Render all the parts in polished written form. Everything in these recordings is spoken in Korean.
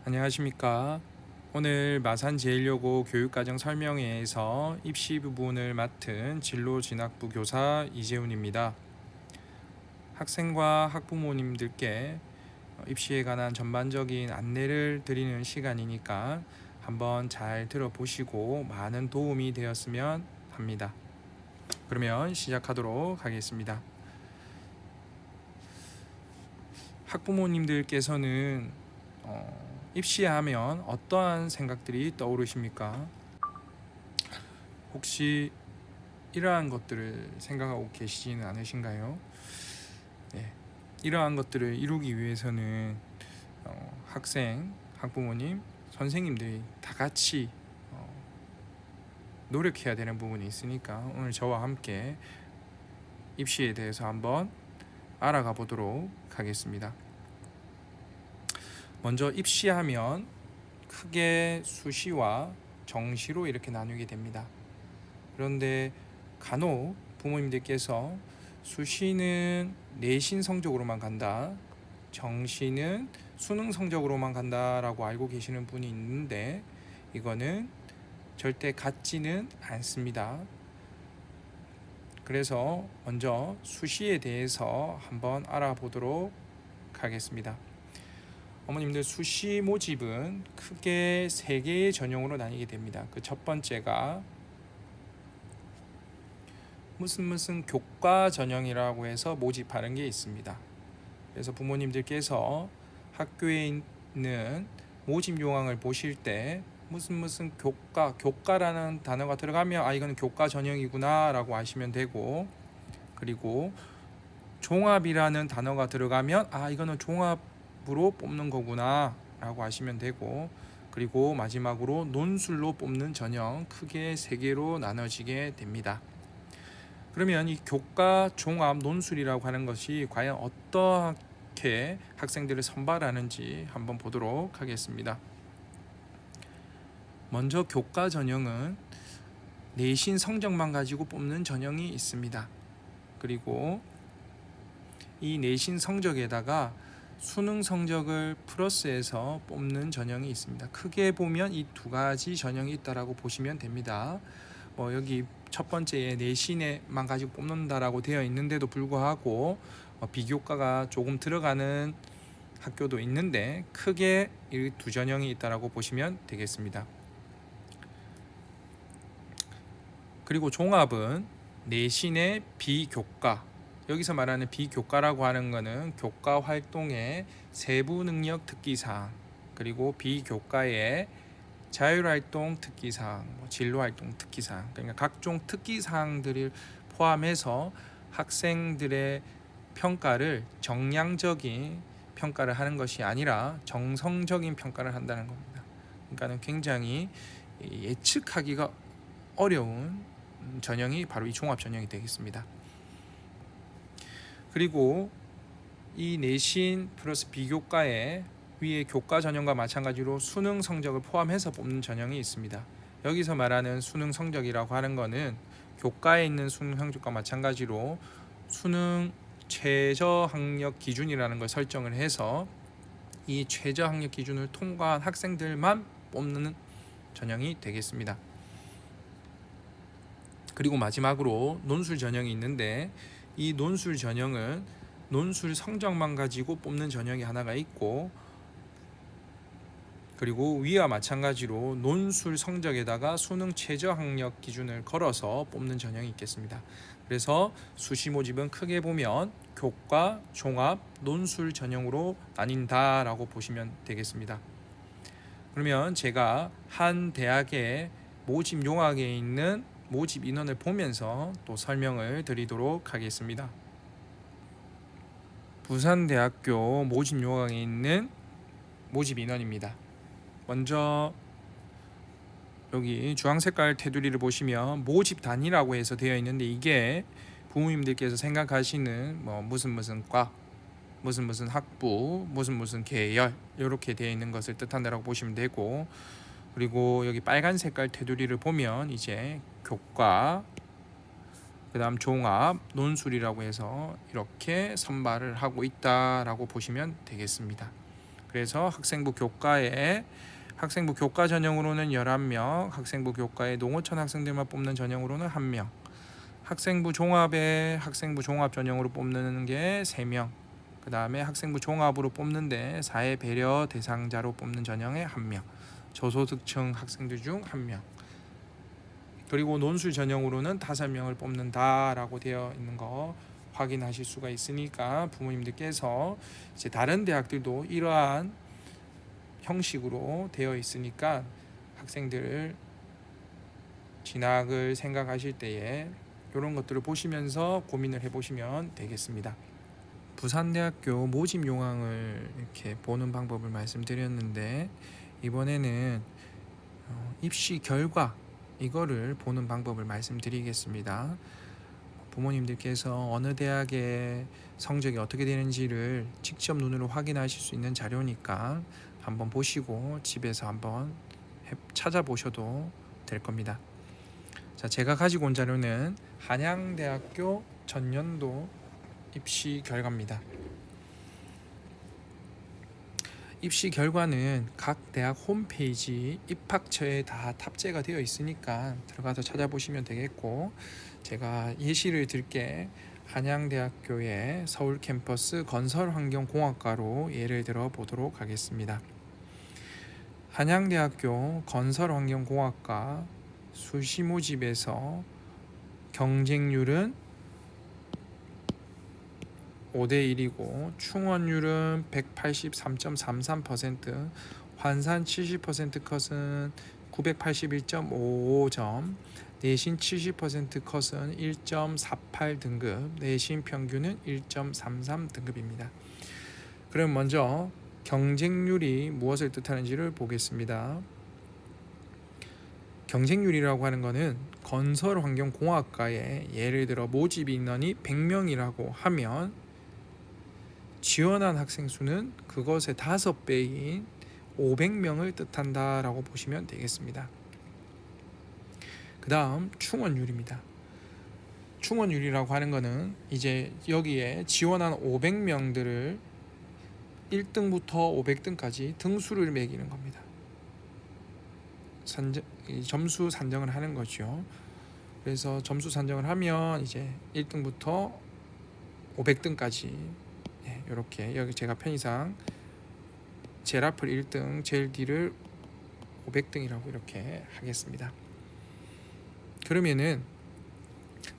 안녕하십니까. 오늘 마산제일여고 교육과정 설명회에서 입시 부분을 맡은 진로진학부 교사 이재훈입니다. 학생과 학부모님들께 입시에 관한 전반적인 안내를 드리는 시간이니까 한번 잘 들어보시고 많은 도움이 되었으면 합니다. 그러면 시작하도록 하겠습니다. 학부모님들께서는 입시하면 어떠한 생각들이 떠오르십니까? 혹시 이러한 것들을 생각하고 계시지는 않으신가요? 네, 이러한 것들을 이루기 위해서는 학생, 학부모님, 선생님들이 다 같이 노력해야 되는 부분이 있으니까 오늘 저와 함께 입시에 대해서 한번 알아가 보도록 하겠습니다. 먼저 입시하면 크게 수시와 정시로 이렇게 나누게 됩니다. 그런데 간혹 부모님들께서 수시는 내신 성적으로만 간다, 정시는 수능 성적으로만 간다라고 알고 계시는 분이 있는데 이거는 절대 같지는 않습니다. 그래서 먼저 수시에 대해서 한번 알아보도록 하겠습니다. 어머님들 수시 모집은 크게 3개의 전형으로 나뉘게 됩니다. 그 첫 번째가 무슨 교과 전형이라고 해서 모집하는 게 있습니다. 그래서 부모님들께서 학교에 있는 모집 요강을 보실 때 무슨 교과라는 단어가 들어가면 이거는 교과 전형이구나 라고 아시면 되고, 그리고 종합이라는 단어가 들어가면 이거는 종합으로 뽑는 거구나 라고 아시면 되고, 그리고 마지막으로 논술로 뽑는 전형 크게 3개로 나눠지게 됩니다. 그러면 이 교과, 종합, 논술이라고 하는 것이 과연 어떻게 학생들을 선발하는지 한번 보도록 하겠습니다. 먼저 교과 전형은 내신 성적만 가지고 뽑는 전형이 있습니다. 그리고 이 내신 성적에다가 수능 성적을 플러스해서 뽑는 전형이 있습니다. 크게 보면 이 2가지 전형이 있다라고 보시면 됩니다. 여기 첫 번째에 내신에만 가지고 뽑는다라고 되어 있는데도 불구하고 비교과가 조금 들어가는 학교도 있는데 크게 이 2전형이 있다라고 보시면 되겠습니다. 그리고 종합은 내신의 비교과, 여기서 말하는 비교과라고 하는 것은 교과 활동의 세부 능력 특기사항, 그리고 비교과의 자율활동 특기사항, 진로활동 특기사항, 그러니까 각종 특기사항들을 포함해서 학생들의 평가를 정량적인 평가를 하는 것이 아니라 정성적인 평가를 한다는 겁니다. 그러니까 굉장히 예측하기가 어려운 전형이 바로 이 종합 전형이 되겠습니다. 그리고 이 내신 플러스 비교과에 위에 교과 전형과 마찬가지로 수능 성적을 포함해서 뽑는 전형이 있습니다. 여기서 말하는 수능 성적이라고 하는 것은 교과에 있는 수능 성적과 마찬가지로 수능 최저 학력 기준이라는 걸 설정을 해서 이 최저 학력 기준을 통과한 학생들만 뽑는 전형이 되겠습니다. 그리고 마지막으로 논술 전형이 있는데 이 논술 전형은 논술 성적만 가지고 뽑는 전형이 하나가 있고, 그리고 위와 마찬가지로 논술 성적에다가 수능 최저 학력 기준을 걸어서 뽑는 전형이 있겠습니다. 그래서 수시 모집은 크게 보면 교과, 종합, 논술 전형으로 나뉜다라고 보시면 되겠습니다. 그러면 제가 한 대학의 모집 요강에 있는 모집 인원을 보면서 또 설명을 드리도록 하겠습니다. 부산대학교 모집 요강에 있는 모집 인원입니다. 먼저 여기 주황색깔 테두리를 보시면 모집 단위라고 해서 되어 있는데 이게 부모님들께서 생각하시는 무슨 과, 무슨 학부, 무슨 계열 이렇게 되어 있는 것을 뜻한다라고 보시면 되고, 그리고 여기 빨간 색깔 테두리를 보면 이제 교과, 그 다음 종합, 논술이라고 해서 이렇게 선발을 하고 있다라고 보시면 되겠습니다. 그래서 학생부 교과에 학생부 교과 전형으로는 11명, 학생부 교과에 농어촌 학생들만 뽑는 전형으로는 1명, 학생부 종합에 학생부 종합 전형으로 뽑는 게 3명, 그 다음에 학생부 종합으로 뽑는데 사회 배려 대상자로 뽑는 전형에 1명, 저소득층 학생들 중 1명, 그리고 논술 전형으로는 5명을 뽑는다라고 되어 있는 거 확인하실 수가 있으니까 부모님들께서 이제 다른 대학들도 이러한 형식으로 되어 있으니까 학생들 진학을 생각하실 때에 이런 것들을 보시면서 고민을 해보시면 되겠습니다. 부산대학교 모집 요강을 이렇게 보는 방법을 말씀드렸는데 이번에는 입시 결과 이거를 보는 방법을 말씀드리겠습니다. 부모님들께서 어느 대학의 성적이 어떻게 되는지를 직접 눈으로 확인하실 수 있는 자료니까 한번 보시고 집에서 한번 찾아보셔도 될 겁니다. 자, 제가 가지고 온 자료는 한양대학교 전년도 입시 결과입니다. 입시 결과는 각 대학 홈페이지 입학처에 다 탑재가 되어 있으니까 들어가서 찾아보시면 되겠고, 제가 예시를 들게 한양대학교의 서울 캠퍼스 건설환경공학과로 예를 들어 보도록 하겠습니다. 한양대학교 건설환경공학과 수시 모집에서 경쟁률은 5대1이고 충원율은 183.33%, 환산 70% 컷은 981.55점, 내신 70% 컷은 1.48 등급, 내신 평균은 1.33 등급입니다. 그럼 먼저 경쟁률이 무엇을 뜻하는지를 보겠습니다. 경쟁률이라고 하는 것은 건설환경공학과에 예를 들어 모집 인원이 100명이라고 하면 지원한 학생 수는 그것의 5배인 500명을 뜻한다라고 보시면 되겠습니다. 그 다음 충원율입니다. 충원율이라고 하는 것은 이제 여기에 지원한 500명들을 1등부터 500등까지 등수를 매기는 겁니다. 점수 산정을 하는 거죠. 그래서 점수 산정을 하면 이제 1등부터 500등까지 이렇게 여기 제가 편의상 제일 앞을 1등, 제일 뒤를 500등이라고 이렇게 하겠습니다. 그러면은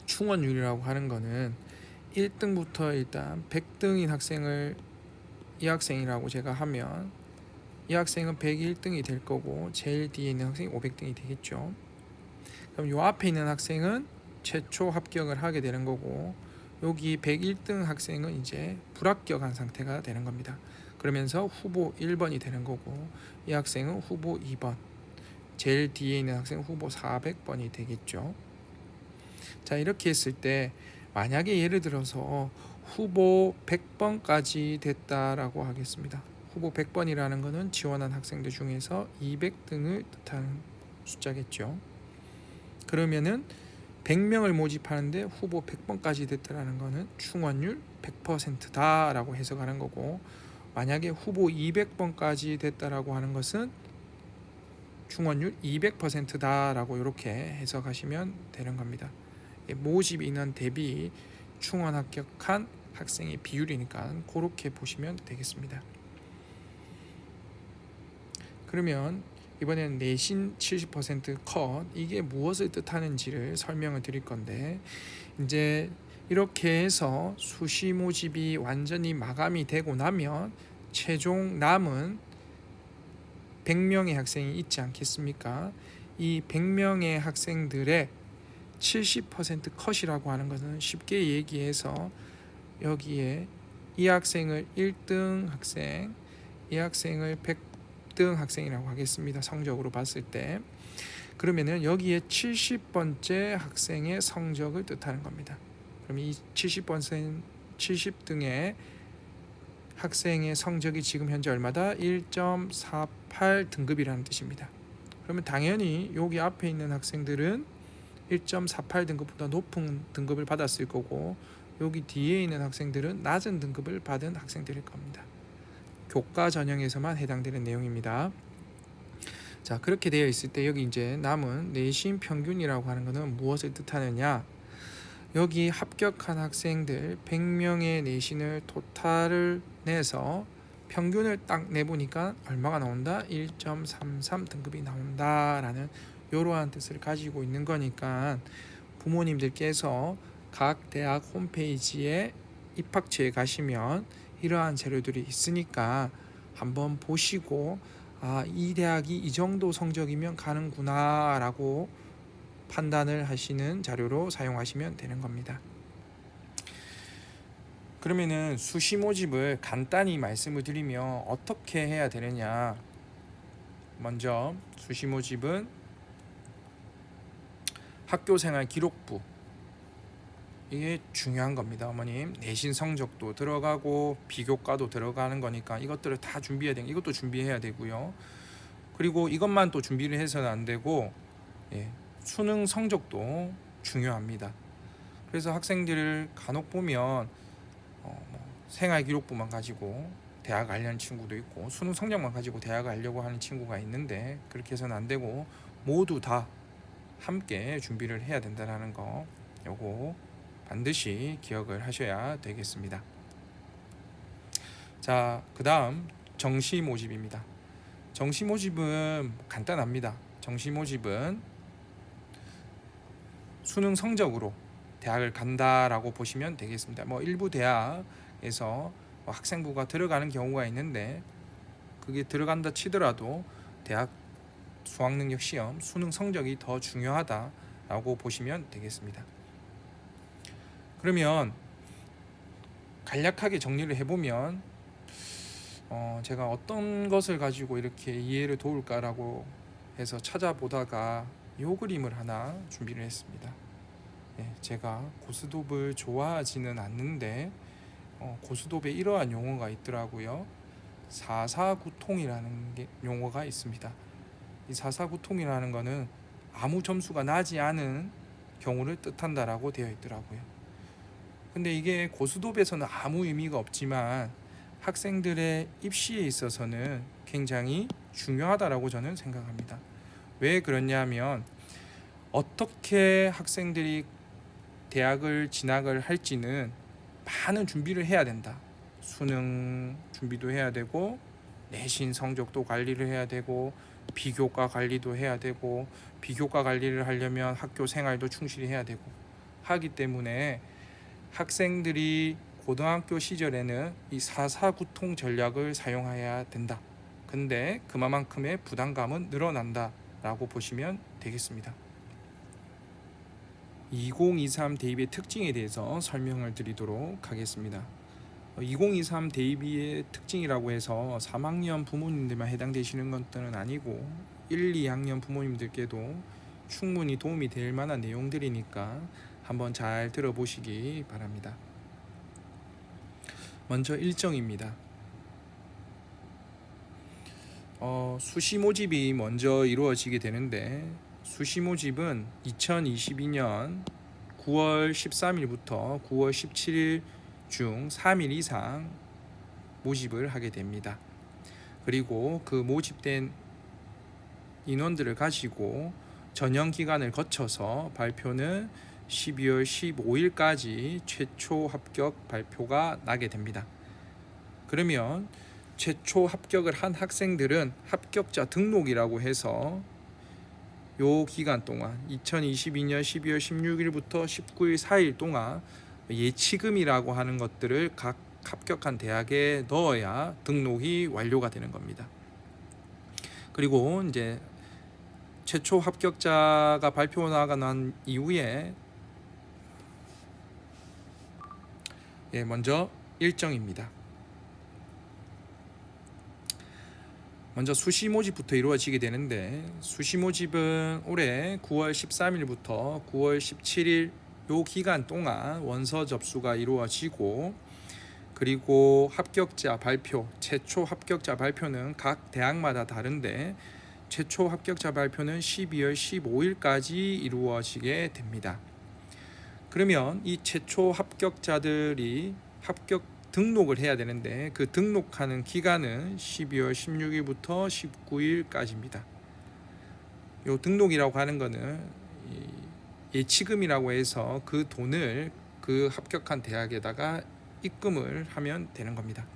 충원율이라고 하는 거는 1등부터 일단 100등인 학생을 이 학생이라고 제가 하면 이 학생은 101등이 될 거고 제일 뒤에 있는 학생이 500등이 되겠죠. 그럼 요 앞에 있는 학생은 최초 합격을 하게 되는 거고 여기 101등 학생은 이제 불합격한 상태가 되는 겁니다. 그러면서 후보 1번이 되는 거고 이 학생은 후보 2번, 제일 뒤에 있는 학생은 후보 400번이 되겠죠. 자, 이렇게 했을 때 만약에 예를 들어서 후보 100번까지 됐다라고 하겠습니다. 후보 100번이라는 것은 지원한 학생들 중에서 200등을 뜻하는 숫자겠죠. 그러면은 100명을 모집하는데 후보 100번까지 됐다라는 것은 충원율 100%다라고 해석하는 거고, 만약에 후보 200번까지 됐다라고 하는 것은 충원율 200%다라고 이렇게 해석하시면 되는 겁니다. 모집 인원 대비 충원 합격한 학생의 비율이니까 그렇게 보시면 되겠습니다. 그러면 이번에는 내신 70% 컷, 이게 무엇을 뜻하는지를 설명을 드릴 건데, 이제 이렇게 해서 수시 모집이 완전히 마감이 되고 나면 최종 남은 100명의 학생이 있지 않겠습니까? 이 100명의 학생들의 70% 컷이라고 하는 것은 쉽게 얘기해서 여기에 이 학생을 1등 학생, 이 학생을 100등 학생이라고 하겠습니다. 성적으로 봤을 때. 그러면은 여기에 70번째 학생의 성적을 뜻하는 겁니다. 그럼 이 70등의 학생의 성적이 지금 현재 얼마다? 1.48 등급이라는 뜻입니다. 그러면 당연히 여기 앞에 있는 학생들은 1.48 등급보다 높은 등급을 받았을 거고 여기 뒤에 있는 학생들은 낮은 등급을 받은 학생들일 겁니다. 교과 전형에서만 해당되는 내용입니다. 자, 그렇게 되어 있을 때 여기 이제 남은 내신 평균이라고 하는 것은 무엇을 뜻하느냐? 여기 합격한 학생들 100명의 내신을 토탈을 내서 평균을 딱 내보니까 얼마가 나온다? 1.33 등급이 나온다라는 이러한 뜻을 가지고 있는 거니까 부모님들께서 각 대학 홈페이지에 입학처에 가시면 이러한 자료들이 있으니까 한번 보시고 이 대학이 이 정도 성적이면 가는구나 라고 판단을 하시는 자료로 사용하시면 되는 겁니다. 그러면은 수시 모집을 간단히 말씀을 드리면 어떻게 해야 되느냐. 먼저 수시 모집은 학교생활 기록부, 이게 중요한 겁니다. 어머님, 내신 성적도 들어가고 비교과도 들어가는 거니까 이것들을 다 준비해야 되고, 이것도 준비해야 되고요. 그리고 이것만 또 준비를 해서는 안 되고 수능 성적도 중요합니다. 그래서 학생들을 간혹 보면 생활기록부만 가지고 대학 가려는 친구도 있고 수능 성적만 가지고 대학 가려고 하는 친구가 있는데, 그렇게 해서는 안 되고 모두 다 함께 준비를 해야 된다는 거, 요거 반드시 기억을 하셔야 되겠습니다. 자, 그 다음 정시 모집입니다. 정시 모집은 간단합니다. 정시 모집은 수능 성적으로 대학을 간다라고 보시면 되겠습니다. 일부 대학에서 학생부가 들어가는 경우가 있는데, 그게 들어간다 치더라도 대학 수학능력 시험 수능 성적이 더 중요하다라고 보시면 되겠습니다. 그러면 간략하게 정리를 해보면 제가 어떤 것을 가지고 이렇게 이해를 도울까라고 해서 찾아보다가 이 그림을 하나 준비를 했습니다. 제가 고스톱을 좋아하지는 않는데 고스톱에 이러한 용어가 있더라고요. 사사구통이라는 용어가 있습니다. 이 사사구통이라는 거는 아무 점수가 나지 않은 경우를 뜻한다라고 되어 있더라고요. 근데 이게 고스톱에서는 아무 의미가 없지만 학생들의 입시에 있어서는 굉장히 중요하다라고 저는 생각합니다. 왜 그러냐면 어떻게 학생들이 대학을 진학을 할지는 많은 준비를 해야 된다. 수능 준비도 해야 되고 내신 성적도 관리를 해야 되고 비교과 관리도 해야 되고, 비교과 관리를 하려면 학교 생활도 충실히 해야 되고 하기 때문에 학생들이 고등학교 시절에는 이 사사구통 전략을 사용해야 된다. 근데 그만큼의 부담감은 늘어난다 라고 보시면 되겠습니다. 2023 대입의 특징에 대해서 설명을 드리도록 하겠습니다. 2023 대입의 특징이라고 해서 3학년 부모님들만 해당되시는 것들은 아니고 1, 2학년 부모님들께도 충분히 도움이 될 만한 내용들이니까 한번 잘 들어보시기 바랍니다. 먼저 일정입니다. 수시 모집이 먼저 이루어지게 되는데, 수시 모집은 2022년 9월 13일부터 9월 17일 중 3일 이상 모집을 하게 됩니다. 그리고 그 모집된 인원들을 가지고 전형 기간을 거쳐서 발표는 12월 15일까지 최초 합격 발표가 나게 됩니다. 그러면 최초 합격을 한 학생들은 합격자 등록이라고 해서 요 기간 동안 2022년 12월 16일부터 19일 4일 동안 예치금이라고 하는 것들을 각 합격한 대학에 넣어야 등록이 완료가 되는 겁니다. 그리고 이제 최초 합격자가 발표가 난 이후에 먼저 일정입니다. 먼저 수시 모집부터 이루어지게 되는데, 수시 모집은 올해 9월 13일부터 9월 17일 요 기간 동안 원서 접수가 이루어지고, 그리고 합격자 발표, 최초 합격자 발표는 각 대학마다 다른데 최초 합격자 발표는 12월 15일까지 이루어지게 됩니다. 그러면 이 최초 합격자들이 합격 등록을 해야 되는데 그 등록하는 기간은 12월 16일부터 19일까지입니다. 요 등록이라고 하는 거는 예치금이라고 해서 그 돈을 그 합격한 대학에다가 입금을 하면 되는 겁니다.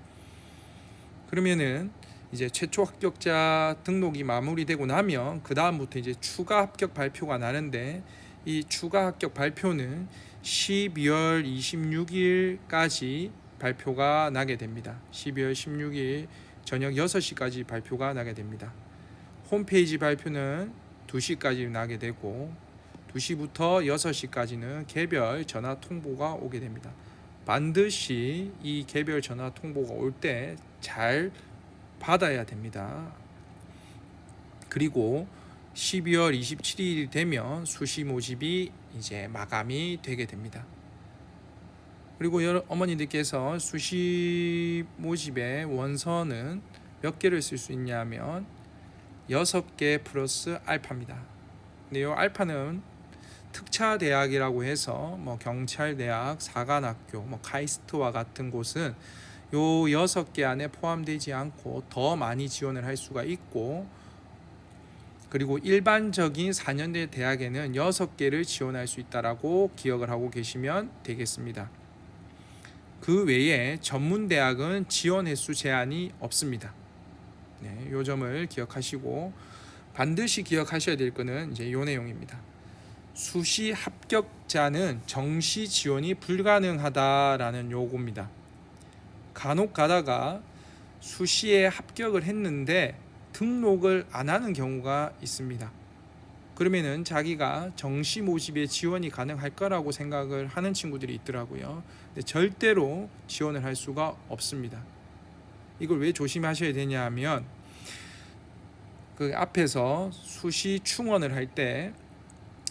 그러면은 이제 최초 합격자 등록이 마무리되고 나면 그 다음부터 이제 추가 합격 발표가 나는데 이 추가 합격 발표는 12월 26일까지 발표가 나게 됩니다. 12월 16일 저녁 6시까지 발표가 나게 됩니다. 홈페이지 발표는 2시까지 나게 되고 2시부터 6시까지는 개별 전화 통보가 오게 됩니다. 반드시 이 개별 전화 통보가 올 때 잘 받아야 됩니다. 그리고 12월 27일이 되면 수시 모집이 이제 마감이 되게 됩니다. 그리고 어머니들께서 수시 모집의 원서는 몇 개를 쓸 수 있냐면 6개 플러스 알파입니다. 근데 이 알파는 특차 대학이라고 해서 뭐 경찰대학, 사관학교, 뭐 카이스트와 같은 곳은 요 6개 안에 포함되지 않고 더 많이 지원을 할 수가 있고, 그리고 일반적인 4년제 대학에는 6개를 지원할 수 있다라고 기억을 하고 계시면 되겠습니다. 그 외에 전문대학은 지원 횟수 제한이 없습니다. 네, 요 점을 기억하시고 반드시 기억하셔야 될 거는 이제 요 내용입니다. 수시 합격자는 정시 지원이 불가능하다라는 요구입니다. 간혹 가다가 수시에 합격을 했는데 등록을 안 하는 경우가 있습니다. 그러면은 자기가 정시 모집에 지원이 가능할 거라고 생각을 하는 친구들이 있더라고요. 근데 절대로 지원을 할 수가 없습니다. 이걸 왜 조심하셔야 되냐 하면 그 앞에서 수시 충원을 할 때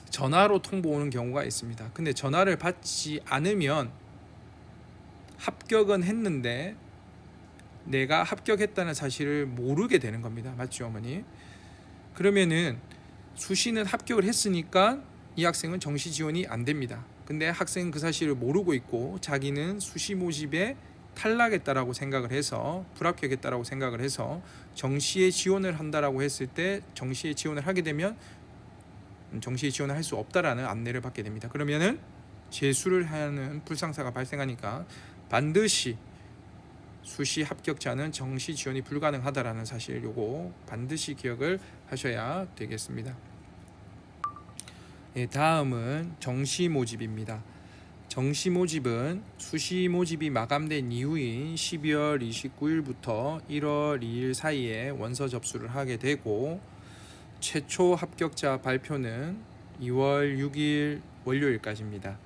전화로 통보 오는 경우가 있습니다. 근데 전화를 받지 않으면 합격은 했는데 내가 합격했다는 사실을 모르게 되는 겁니다. 맞죠, 어머니? 그러면은 수시는 합격을 했으니까 이 학생은 정시 지원이 안 됩니다. 근데 학생은 그 사실을 모르고 있고 자기는 수시 모집에 탈락했다라고 생각을 해서 불합격했다라고 생각을 해서 정시에 지원을 한다라고 했을 때 정시에 지원을 하게 되면 정시에 지원을 할 수 없다라는 안내를 받게 됩니다. 그러면은 재수를 하는 불상사가 발생하니까 반드시 수시 합격자는 정시 지원이 불가능하다라는 사실 요거 반드시 기억을 하셔야 되겠습니다. 다음은 정시 모집입니다. 정시 모집은 수시 모집이 마감된 이후인 12월 29일부터 1월 2일 사이에 원서 접수를 하게 되고 최초 합격자 발표는 2월 6일 월요일까지입니다.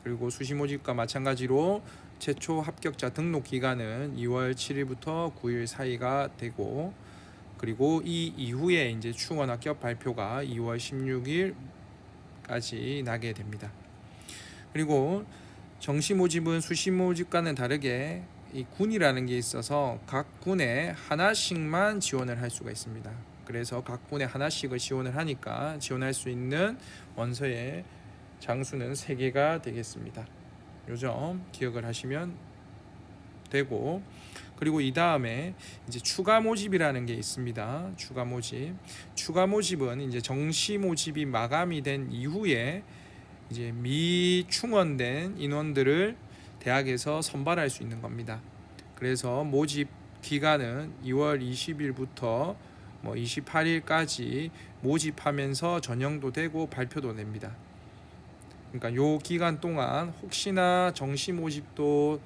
그리고 수시 모집과 마찬가지로 최초 합격자 등록 기간은 2월 7일부터 9일 사이가 되고, 그리고 이 이후에 이제 충원 합격 발표가 2월 16일까지 나게 됩니다. 그리고 정시 모집은 수시 모집과는 다르게 이 군이라는 게 있어서 각 군에 하나씩만 지원을 할 수가 있습니다. 그래서 각 군에 하나씩을 지원을 하니까 지원할 수 있는 원서의 장수는 3개가 되겠습니다. 요점 기억을 하시면 되고, 그리고 이 다음에 이제 추가 모집이라는 게 있습니다. 추가 모집은 이제 정시 모집이 마감이 된 이후에 이제 미충원된 인원들을 대학에서 선발할 수 있는 겁니다. 그래서 모집 기간은 2월 20일부터 28일까지 모집하면서 전형도 되고 발표도 냅니다. 그러니까 요 기간 동안 혹시나 정시 모집도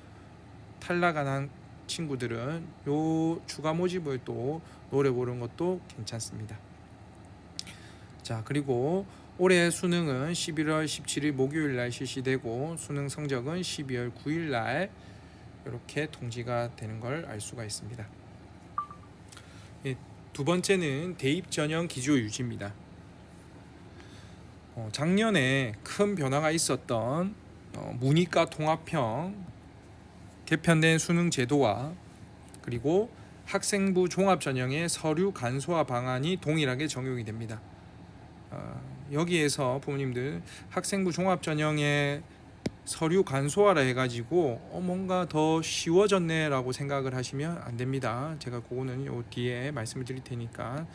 탈락한 친구들은 요 추가 모집을 또 노려보는 것도 괜찮습니다. 자, 그리고 올해 수능은 11월 17일 목요일 날 실시되고 수능 성적은 12월 9일 날 이렇게 통지가 되는 걸 알 수가 있습니다. 두 번째는 대입 전형 기조 유지입니다. 작년에 큰 변화가 있었던 문이과 통합형 개편된 수능 제도와 그리고 학생부 종합 전형의 서류 간소화 방안이 동일하게 적용이 됩니다. 여기에서 부모님들 학생부 종합 전형의 서류 간소화라 해가지고 뭔가 더 쉬워졌네라고 생각을 하시면 안 됩니다. 제가 그거는 요 뒤에 말씀을 드릴 테니까.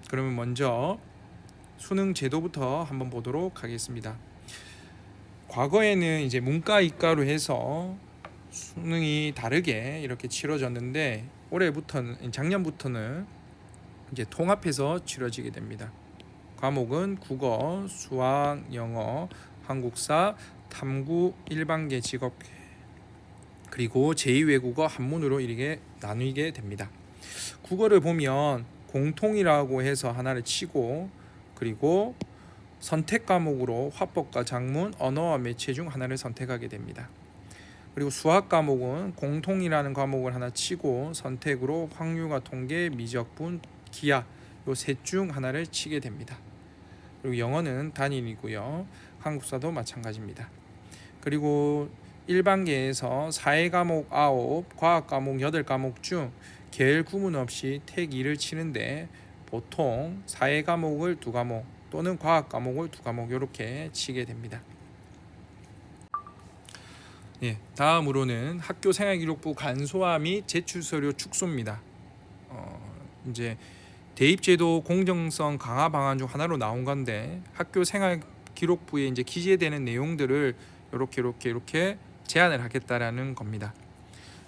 그러면 먼저 수능 제도부터 한번 보도록 하겠습니다. 과거에는 이제 문과 이과로 해서 수능이 다르게 이렇게 치러졌는데 올해부터는 작년부터는 이제 통합해서 치러지게 됩니다. 과목은 국어, 수학, 영어, 한국사, 탐구, 일반계, 직업 그리고 제2외국어 한문으로 이렇게 나누게 됩니다. 국어를 보면 공통이라고 해서 하나를 치고 그리고 선택 과목으로 화법과 작문, 언어와 매체 중 하나를 선택하게 됩니다. 그리고 수학 과목은 공통이라는 과목을 하나 치고 선택으로 확률과 통계, 미적분, 기하 요 셋 중 하나를 치게 됩니다. 그리고 영어는 단일이고요. 한국사도 마찬가지입니다. 그리고 일반계에서 사회 과목 9, 과학 과목 8과목 중 계열 구분 없이 택 2를 치는데 보통 사회 과목을 2과목 또는 과학 과목을 2과목 이렇게 치게 됩니다. 다음으로는 학교 생활기록부 간소화 및 제출 서류 축소입니다. 이제 대입제도 공정성 강화 방안 중 하나로 나온 건데 학교 생활기록부에 이제 기재되는 내용들을 이렇게 제한을 하겠다라는 겁니다.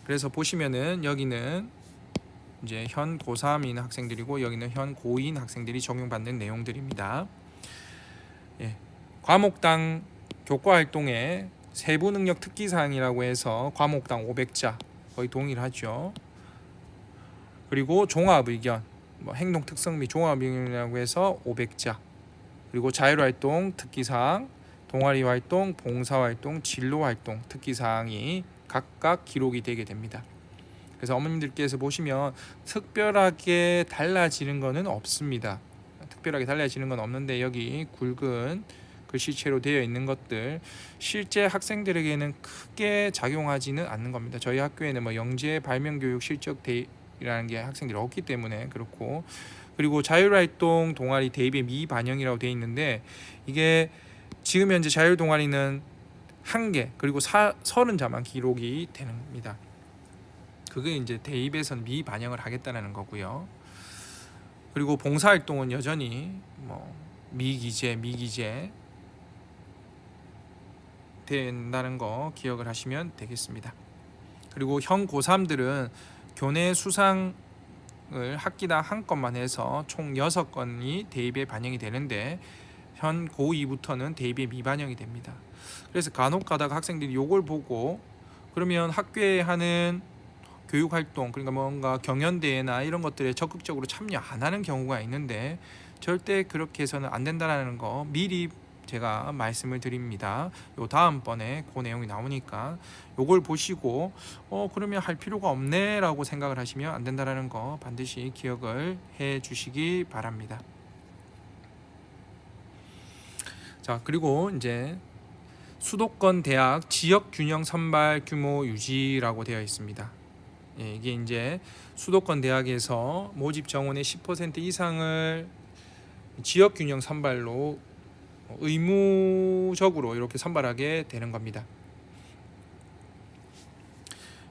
그래서 보시면은 여기는 이제 현 고3인 학생들이고 여기는 현 고2인 학생들이 적용받는 내용들입니다. 과목당 교과 활동에 세부 능력 특기 사항이라고 해서 과목당 500자 거의 동일하죠. 그리고 종합 의견, 행동 특성 및 종합 의견이라고 해서 500자. 그리고 자율 활동 특기 사항, 동아리 활동, 봉사 활동, 진로 활동 특기 사항이 각각 기록이 되게 됩니다. 그래서 어머님들께서 보시면 특별하게 달라지는 것은 없습니다. 특별하게 달라지는 건 없는데 여기 굵은 글씨체로 되어 있는 것들 실제 학생들에게는 크게 작용하지는 않는 겁니다. 저희 학교에는 영재 발명교육 실적 대입이라는 게 학생들이 없기 때문에 그렇고 그리고 자율활동 동아리 대입의 미반영이라고 되어 있는데 이게 지금 현재 자율 동아리는 1개 그리고 30자만 기록이 됩니다. 그게 이제 대입에선 미반영을 하겠다는 거고요. 그리고 봉사활동은 여전히 미기재 된다는 거 기억을 하시면 되겠습니다. 그리고 현 고3들은 교내 수상을 학기당 한 건만 해서 총 6건이 대입에 반영이 되는데 현 고2부터는 대입에 미반영이 됩니다. 그래서 간혹 가다가 학생들이 요걸 보고 그러면 학교에 하는 교육활동 그러니까 뭔가 경연대회나 이런 것들에 적극적으로 참여 안 하는 경우가 있는데 절대 그렇게 해서는 안 된다는 거 미리 제가 말씀을 드립니다. 요 다음번에 그 내용이 나오니까 요걸 보시고 그러면 할 필요가 없네 라고 생각을 하시면 안 된다는 거 반드시 기억을 해 주시기 바랍니다. 자, 그리고 이제 수도권 대학 지역 균형 선발 규모 유지라고 되어 있습니다. 이게 이제 수도권 대학에서 모집 정원의 10% 이상을 지역 균형 선발로 의무적으로 이렇게 선발하게 되는 겁니다.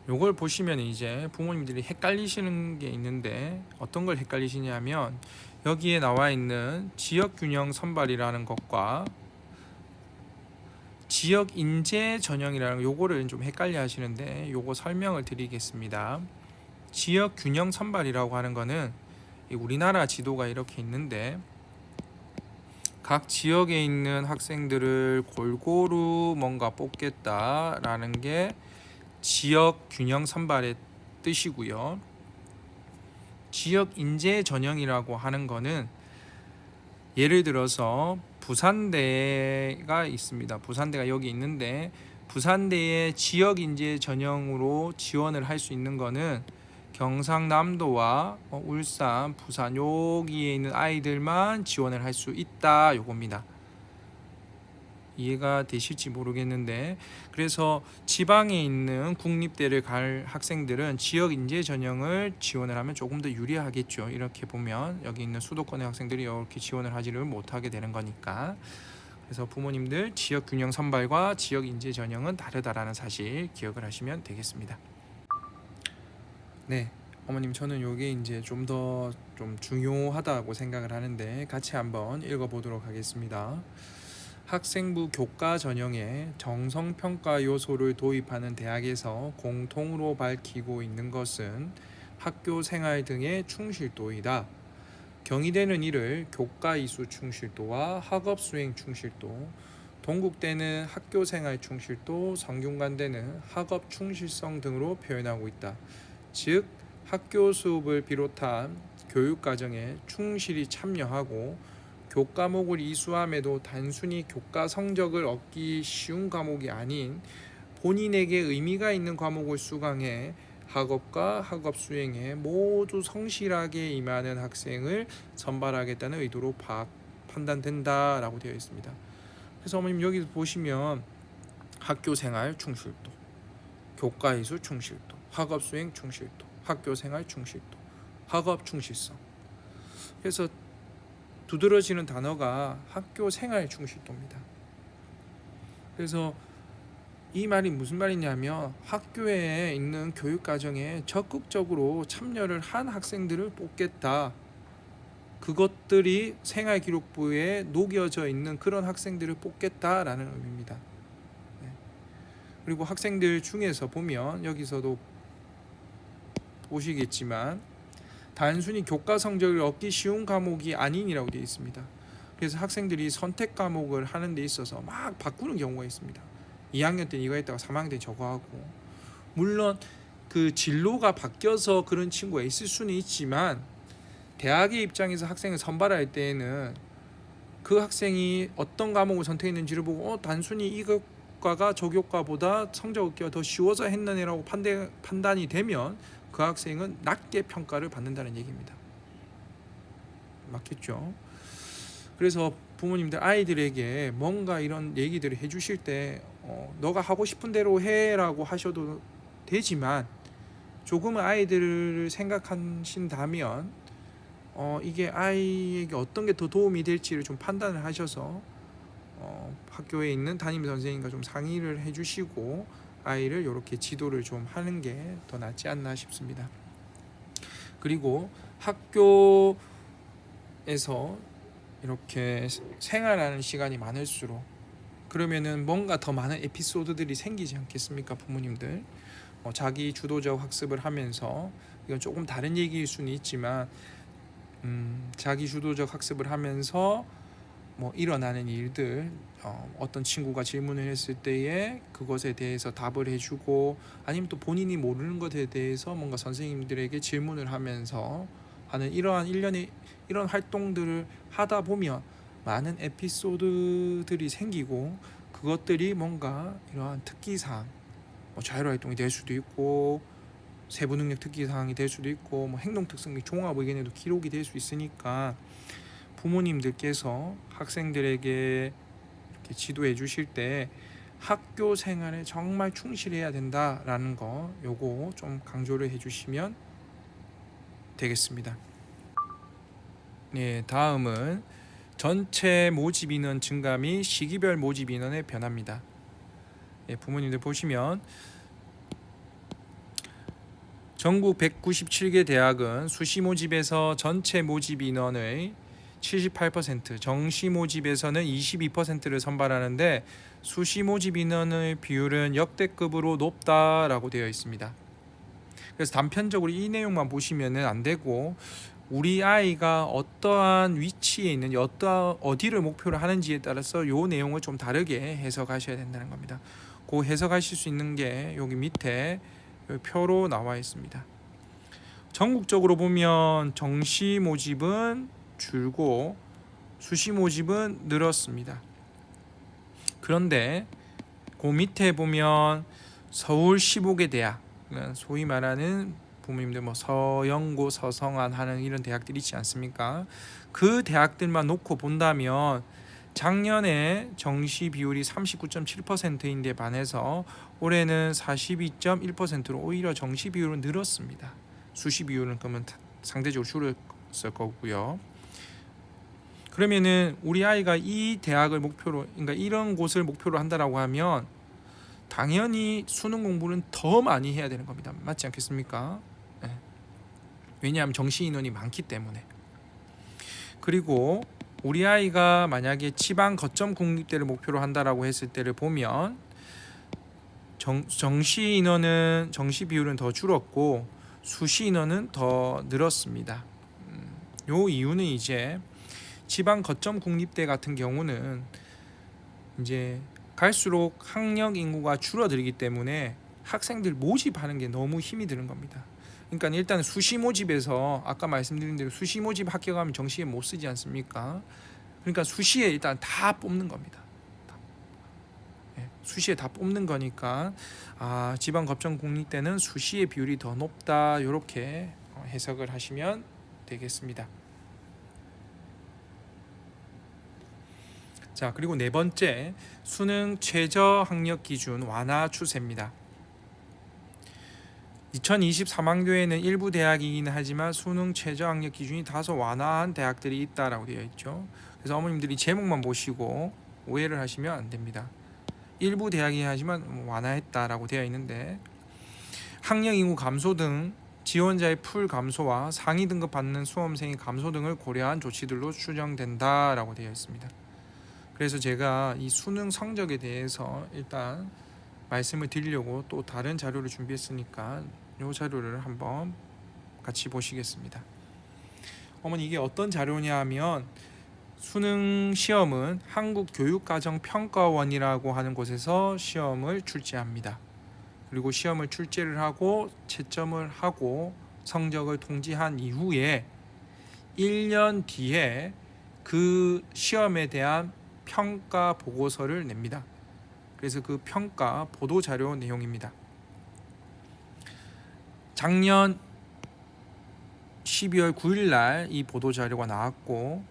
요걸 보시면 이제 부모님들이 헷갈리시는 게 있는데 어떤 걸 헷갈리시냐면 여기에 나와 있는 지역 균형 선발이라는 것과 지역 인재 전형이라는 요거를 좀 헷갈려 하시는데 요거 설명을 드리겠습니다. 지역 균형 선발이라고 하는 거는 우리나라 지도가 이렇게 있는데 각 지역에 있는 학생들을 골고루 뭔가 뽑겠다라는 게 지역 균형 선발의 뜻이고요. 지역 인재 전형이라고 하는 거는 예를 들어서 부산대가 있습니다. 부산대가 여기 있는데 부산대의 지역 인재 전형으로 지원을 할 수 있는 거는 경상남도와 울산, 부산 여기에 있는 아이들만 지원을 할 수 있다 요겁니다. 이해가 되실지 모르겠는데 그래서 지방에 있는 국립대를 갈 학생들은 지역 인재 전형을 지원을 하면 조금 더 유리하겠죠. 이렇게 보면 여기 있는 수도권의 학생들이 이렇게 지원을 하지를 못하게 되는 거니까 그래서 부모님들 지역 균형 선발과 지역 인재 전형은 다르다라는 사실 기억을 하시면 되겠습니다. 네, 어머님 저는 이게 이제 좀 더 좀 중요하다고 생각을 하는데 같이 한번 읽어보도록 하겠습니다. 학생부 교과 전형에 정성평가 요소를 도입하는 대학에서 공통으로 밝히고 있는 것은 학교 생활 등의 충실도이다. 경희대는 이를 교과 이수 충실도와 학업 수행 충실도, 동국대는 학교 생활 충실도, 성균관대는 학업 충실성 등으로 표현하고 있다. 즉 학교 수업을 비롯한 교육 과정에 충실히 참여하고 교과목을 이수함에도 단순히 교과 성적을 얻기 쉬운 과목이 아닌 본인에게 의미가 있는 과목을 수강해 학업과 학업 수행에 모두 성실하게 임하는 학생을 선발하겠다는 의도로 판단된다라고 되어 있습니다. 그래서 어머님 여기 보시면 학교 생활 충실도, 교과 이수 충실도, 학업 수행 충실도, 학교 생활 충실도, 학업 충실성. 그래서 두드러지는 단어가 학교 생활 충실도입니다. 그래서 이 말이 무슨 말이냐면 학교에 있는 교육 과정에 적극적으로 참여를 한 학생들을 뽑겠다. 그것들이 생활기록부에 녹여져 있는 그런 학생들을 뽑겠다라는 의미입니다. 네. 그리고 학생들 중에서 보면 여기서도 보시겠지만 단순히 교과 성적을 얻기 쉬운 과목이 아닌이라고 되어 있습니다. 그래서 학생들이 선택 과목을 하는 데 있어서 막 바꾸는 경우가 있습니다. 2학년 때 이거 했다가 3학년 때 저거 하고, 물론 그 진로가 바뀌어서 그런 친구가 있을 수는 있지만 대학의 입장에서 학생을 선발할 때에는 그 학생이 어떤 과목을 선택했는지를 보고 단순히 이 교과가 저 교과보다 성적 얻기가 더 쉬워서 했느냐라고 판단이 되면 그 학생은 낮게 평가를 받는다는 얘기입니다. 맞겠죠? 그래서 부모님들 아이들에게 뭔가 이런 얘기들을 해주실 때 너가 하고 싶은 대로 해라고 하셔도 되지만 조금은 아이들을 생각하신다면 이게 아이에게 어떤 게 더 도움이 될지를 좀 판단을 하셔서 학교에 있는 담임 선생님과 좀 상의를 해주시고 아이를 이렇게 지도를 좀 하는 게 더 낫지 않나 싶습니다. 그리고 학교에서 이렇게 생활하는 시간이 많을수록 그러면은 뭔가 더 많은 에피소드들이 생기지 않겠습니까, 부모님들? 자기 주도적 학습을 하면서 이건 조금 다른 얘기일 수는 있지만 자기 주도적 학습을 하면서 뭐 일어나는 일들, 어떤 친구가 질문을 했을 때에 그것에 대해서 답을 해주고 아니면 또 본인이 모르는 것에 대해서 뭔가 선생님들에게 질문을 하면서 하는 이러한 일련의 이런 활동들을 하다 보면 많은 에피소드들이 생기고 그것들이 뭔가 이러한 특기사항, 자율활동이 될 수도 있고 세부능력 특기사항이 될 수도 있고 행동특성 및 종합의견에도 기록이 될 수 있으니까 부모님들께서 학생들에게 이렇게 지도해 주실 때 학교 생활에 정말 충실해야 된다라는 거 요거 좀 강조를 해주시면 되겠습니다. 네, 다음은 전체 모집 인원 증가 및 시기별 모집 인원의 변화입니다. 네, 부모님들 보시면 전국 197개 대학은 수시 모집에서 전체 모집 인원의 78%, 정시 모집에서는 22%를 선발하는데 수시 모집 인원의 비율은 역대급으로 높다라고 되어 있습니다. 그래서 단편적으로 이 내용만 보시면은 안 되고 우리 아이가 어떠한 위치에 있는 어디를 목표로 하는지에 따라서 이 내용을 좀 다르게 해석하셔야 된다는 겁니다. 그 해석하실 수 있는 게 여기 밑에 표로 나와 있습니다. 전국적으로 보면 정시 모집은 줄고 수시 모집은 늘었습니다. 그런데 그 밑에 보면 서울 15개 대학, 소위 말하는 부모님들 서영고, 서성한 하는 이런 대학들이 있지 않습니까? 그 대학들만 놓고 본다면 작년에 정시 비율이 39.7%인데 반해서 올해는 42.1%로 오히려 정시 비율은 늘었습니다. 수시 비율은 그러면 상대적으로 줄었을 거고요. 그러면은 우리 아이가 이 대학을 목표로, 그러니까 이런 곳을 목표로 한다라고 하면 당연히 수능 공부는 더 많이 해야 되는 겁니다. 맞지 않겠습니까? 네. 왜냐하면 정시 인원이 많기 때문에. 그리고 우리 아이가 만약에 지방 거점 국립대를 목표로 한다라고 했을 때를 보면 정시 인원은, 정시 비율은 더 줄었고 수시 인원은 더 늘었습니다. 요 이유는 이제 지방 거점 국립대 같은 경우는 이제 갈수록 학령 인구가 줄어들기 때문에 학생들 모집하는 게 너무 힘이 드는 겁니다. 그러니까 일단 수시 모집에서 아까 말씀드린 대로 수시 모집 합격하면 정시에 못 쓰지 않습니까? 그러니까 수시에 일단 다 뽑는 겁니다. 수시에 다 뽑는 거니까 지방 거점 국립대는 수시의 비율이 더 높다, 이렇게 해석을 하시면 되겠습니다. 자, 그리고 네 번째, 수능 최저 학력 기준 완화 추세입니다. 2023학년도에는 일부 대학이긴 하지만 수능 최저 학력 기준이 다소 완화한 대학들이 있다라고 되어 있죠. 그래서 어머님들이 제목만 보시고 오해를 하시면 안 됩니다. 일부 대학이긴 하지만 완화했다라고 되어 있는데, 학령 인구 감소 등 지원자의 풀 감소와 상위 등급 받는 수험생의 감소 등을 고려한 조치들로 추정된다라고 되어 있습니다. 그래서 제가 이 수능 성적에 대해서 일단 말씀을 드리려고 또 다른 자료를 준비했으니까 이 자료를 한번 같이 보시겠습니다. 어머니, 이게 어떤 자료냐 하면 수능 시험은 한국교육과정평가원이라고 하는 곳에서 시험을 출제합니다. 그리고 시험을 출제를 하고 채점을 하고 성적을 통지한 이후에 1년 뒤에 그 시험에 대한 평가 보고서를 냅니다. 그래서 그 평가 보도 자료 내용입니다. 작년 12월 9일 날 이 보도 자료가 나왔고,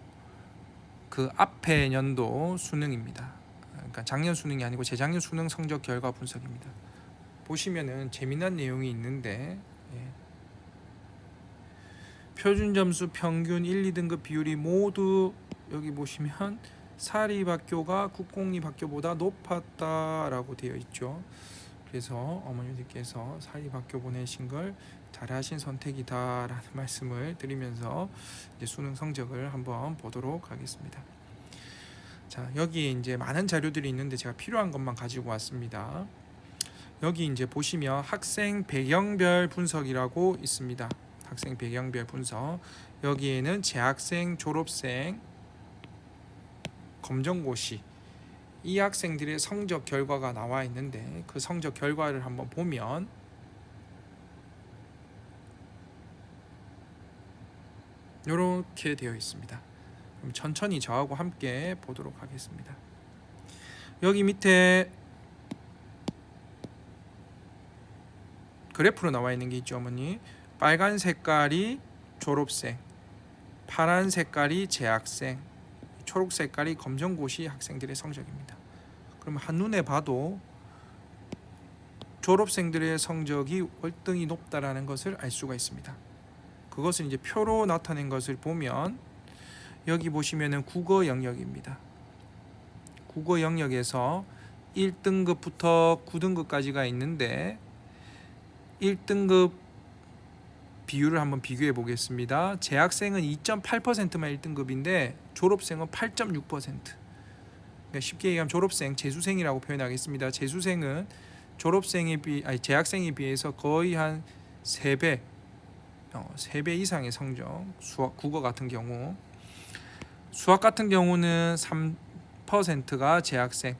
그 앞에 년도 수능입니다. 그러니까 작년 수능이 아니고 재작년 수능 성적 결과 분석입니다. 보시면은 재미난 내용이 있는데, 표준 점수 평균 1, 2등급 비율이 모두 여기 보시면 사립학교가 국공립학교보다 높았다라고 되어 있죠. 그래서 어머니들께서 사립학교 보내신 걸 잘하신 선택이다라는 말씀을 드리면서 이제 수능 성적을 한번 보도록 하겠습니다. 자, 여기 이제 많은 자료들이 있는데 제가 필요한 것만 가지고 왔습니다. 여기 이제 보시면 학생 배경별 분석이라고 있습니다. 학생 배경별 분석. 여기에는 재학생, 졸업생, 검정고시, 이 학생들의 성적 결과가 나와 있는데, 그 성적 결과를 한번 보면 이렇게 되어 있습니다. 그럼 천천히 저하고 함께 보도록 하겠습니다. 여기 밑에 그래프로 나와 있는 게 있죠, 어머니. 빨간 색깔이 졸업생, 파란 색깔이 재학생, 초록 색깔이 검정고시 학생들의 성적입니다. 그럼 한눈에 봐도 졸업생들의 성적이 월등히 높다라는 것을 알 수가 있습니다. 그것을 이제 표로 나타낸 것을 보면 여기 보시면은 국어 영역입니다. 국어 영역에서 1등급부터 9등급까지가 있는데 1등급 비율을 한번 비교해 보겠습니다. 재학생은 2.8%만 1등급인데 졸업생은 8.6%. 그러니까 쉽게 얘기하면 졸업생, 재수생이라고 표현하겠습니다. 재수생은 재학생에 비해서 거의 한 3배, 3배 이상의 성적. 국어 같은 경우, 수학 같은 경우는 3%가 재학생,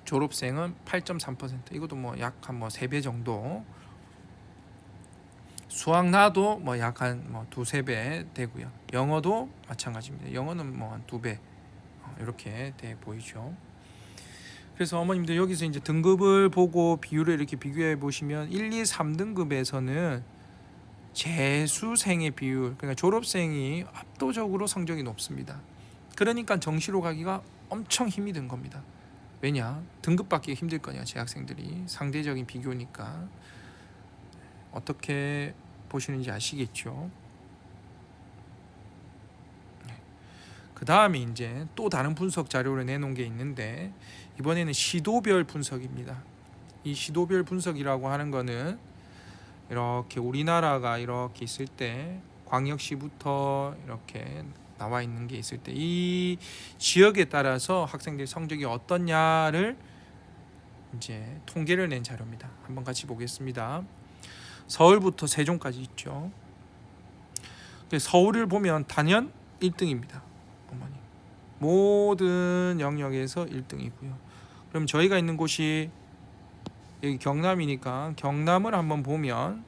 졸업생은 8.3%. 이것도 뭐 약 한 3배 정도. 수학 나도 뭐 약 한 2-3배 되고요. 영어도 마찬가지입니다. 영어는 뭐 한 2배 이렇게 돼 보이죠. 그래서 어머님들 여기서 이제 등급을 보고 비율을 이렇게 비교해 보시면 1, 2, 3등급에서는 재수생의 비율, 그러니까 졸업생이 압도적으로 성적이 높습니다. 그러니까 정시로 가기가 엄청 힘이 든 겁니다. 왜냐? 등급 받기 힘들 거냐, 재학생들이. 상대적인 비교니까. 어떻게 보시는지 아시겠죠? 그 다음에 이제 또 다른 분석 자료를 내놓은 게 있는데 이번에는 시도별 분석입니다. 이 시도별 분석이라고 하는 거는 이렇게 우리나라가 이렇게 있을 때 광역시부터 이렇게 나와 있는 게 있을 때 이 지역에 따라서 학생들 성적이 어떻냐를 이제 통계를 낸 자료입니다. 한번 같이 보겠습니다. 서울부터 세종까지 있죠. 서울을 보면 단연 1등입니다. 어머니. 모든 영역에서 1등이고요. 그럼 저희가 있는 곳이 여기 경남이니까 경남을 한번 보면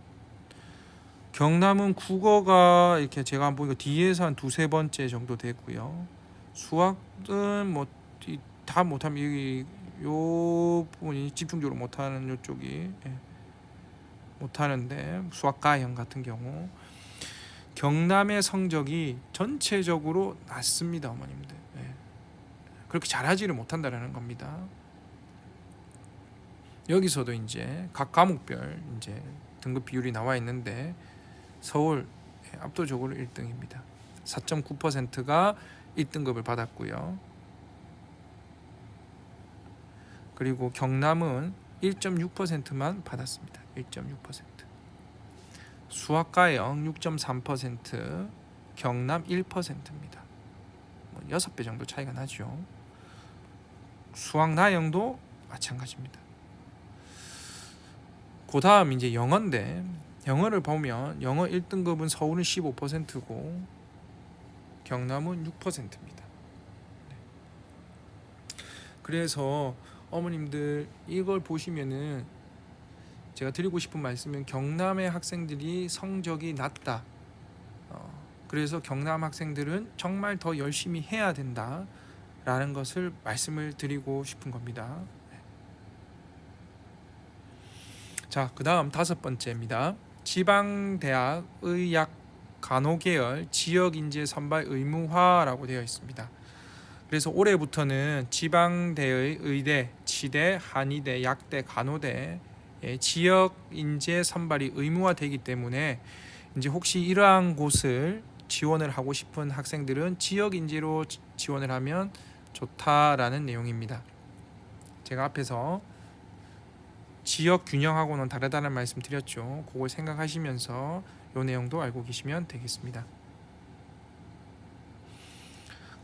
경남은 국어가 이렇게 제가 한번 보니까 뒤에서 한 두세 번째 정도 되고요. 수학은 뭐 다 못하면 여기 요 부분이 집중적으로 못하는 요쪽이 못하는데 수학가형 같은 경우 경남의 성적이 전체적으로 낮습니다, 어머님들. 그렇게 잘하지를 못한다라는 겁니다. 여기서도 이제 각 과목별 이제 등급 비율이 나와 있는데 서울 압도적으로 1등입니다. 4.9%가 1등급을 받았고요. 그리고 경남은 1.6%만 받았습니다. 1.6%. 수학가형 6.3%, 경남 1%입니다. 6배 정도 차이가 나죠. 수학 나형도 마찬가지입니다. 그 다음 이제 영어인데 영어를 보면 영어 1등급은 서울은 15%고 경남은 6%입니다. 그래서 어머님들 이걸 보시면은 제가 드리고 싶은 말씀은 경남의 학생들이 성적이 낮다. 그래서 경남 학생들은 정말 더 열심히 해야 된다라는 것을 말씀을 드리고 싶은 겁니다. 자, 그 다음 5번째입니다. 지방대학 의학 간호계열 지역인재 선발 의무화라고 되어 있습니다. 그래서 올해부터는 지방대의 의대, 치대, 한의대, 약대, 간호대 지역 인재 선발이 의무화되기 때문에 이제 혹시 이러한 곳을 지원을 하고 싶은 학생들은 지역 인재로 지원을 하면 좋다라는 내용입니다. 제가 앞에서 지역 균형하고는 다르다는 말씀 드렸죠. 그걸 생각하시면서 이 내용도 알고 계시면 되겠습니다.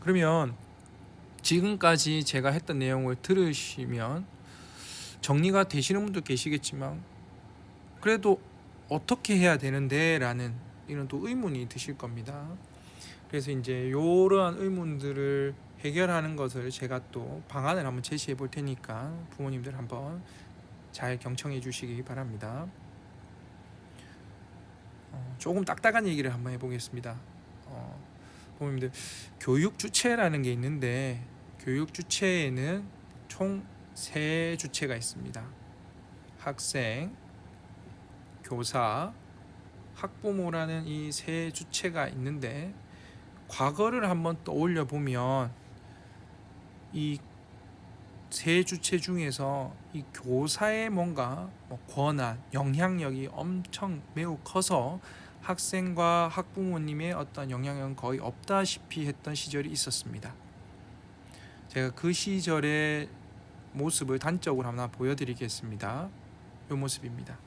그러면 지금까지 제가 했던 내용을 들으시면 정리가 되시는 분도 계시겠지만 그래도 어떻게 해야 되는데 라는 이런 또 의문이 드실 겁니다. 그래서 이제 이러한 의문들을 해결하는 것을 제가 또 방안을 한번 제시해 볼 테니까 부모님들 한번 잘 경청해 주시기 바랍니다. 조금 딱딱한 얘기를 한번 해보겠습니다. 부모님들 교육 주체라는 게 있는데 교육 주체에는 총 3주체가 있습니다. 학생, 교사, 학부모라는 이 3주체가 있는데 과거를 한번 떠올려 보면 이 3주체 중에서 이 교사의 뭔가 권한, 영향력이 엄청 매우 커서 학생과 학부모님의 어떤 영향력은 거의 없다시피 했던 시절이 있었습니다. 제가 그 시절의 모습을 단적으로 하나 보여드리겠습니다. 이 모습입니다.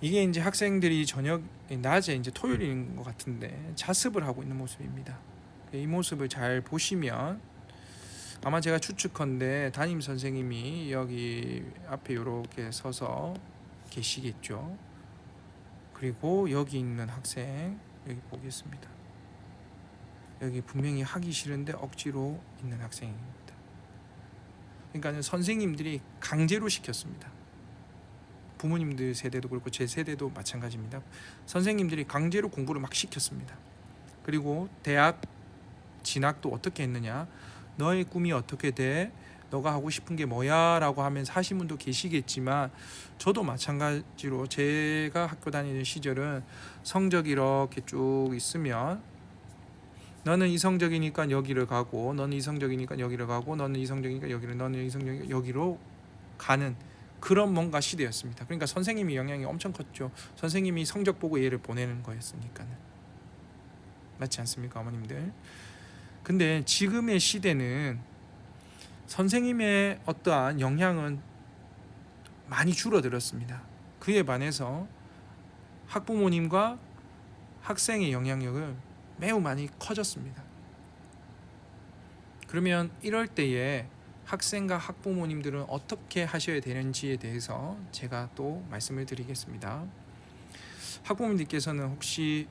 이게 이제 학생들이 저녁 낮에 이제 토요일인 것 같은데 자습을 하고 있는 모습입니다. 이 모습을 잘 보시면 아마 제가 추측컨대 담임 선생님이 여기 앞에 이렇게 서서 계시겠죠. 그리고 여기 있는 학생 여기 보겠습니다. 여기 분명히 하기 싫은데 억지로 있는 학생입니다. 그러니까 선생님들이 강제로 시켰습니다. 부모님들 세대도 그렇고 제 세대도 마찬가지입니다. 선생님들이 강제로 공부를 막 시켰습니다. 그리고 대학 진학도 어떻게 했느냐, 너의 꿈이 어떻게 돼? 너가 하고 싶은 게 뭐야? 라고 하면서 하신 분도 계시겠지만 저도 마찬가지로 제가 학교 다니는 시절은 성적이 이렇게 쭉 있으면 너는 이 성적이니까 여기를 가고, 너는 이 성적이니까 여기를 가고, 너는 이 성적이니까 여기를, 너는 이 성적이니까 여기로 가는 그런 뭔가 시대였습니다. 그러니까 선생님이 영향이 엄청 컸죠. 선생님이 성적 보고 얘를 보내는 거였으니까는. 맞지 않습니까, 어머님들? 근데 지금의 시대는 선생님의 어떠한 영향은 많이 줄어들었습니다. 그에 반해서 학부모님과 학생의 영향력은 매우 많이 커졌습니다. 그러면 이럴 때에 학생과 학부모님들은 어떻게 하셔야 되는지에 대해서 제가 또 말씀을 드리겠습니다. 학부모님들께서는 혹시